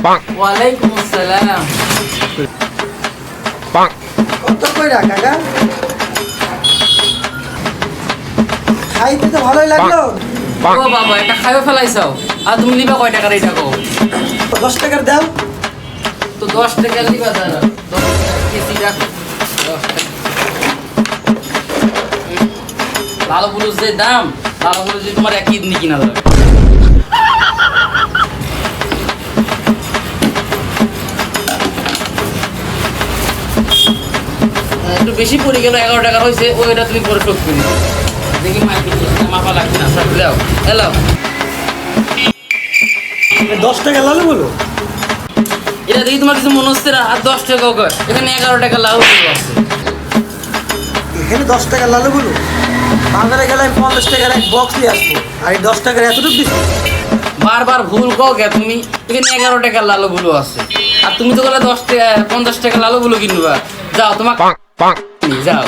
ওয়ালাইকুম আসসালাম। কত কইরা কাকা? খাইতে তো ভালোই লাগলো। ও বাবা, এটা খাইও ফেলাইছাও, আর তুমি নিবা কয় টাকার এইটা কও? 10 টাকার দাও। তো 10 টাকা নিবা দাঁড়া, 10 টাকা কেজি রাখো, 10 টাকা। লাল বুলুস যে দাম, লাল বুলুস যে তোমার একই দিনই কিনা যাবে। একটু বেশি পড়ে গেল, 11 টাকা হয়েছে, ওইটা তুমি পরে শোধ করে দিও। দেখি মাপা লাগবে না, সব দাও হ্যালো। 10 টাকা লালু বলো। এটা দেখি তোমার কিছু মনে হচ্ছে না, আর 10 টাকাও কয়, এখানে 11 টাকা লাউ আছে। এখানে 10 টাকা লালু বলো। বাজারে গেলে আমি 50 টাকার এক বক্স নিয়ে আসবো, আর এই 10 টাকার এতটুকু দিচ্ছি। বারবার ভুল কও কে তুমি? এখানে 11 টাকা লালু গুলো আছে, আর তুমি তো বলে 10 টাকা 50 টাকা লালু গুলো কিনবা। যাও তোমার যাও।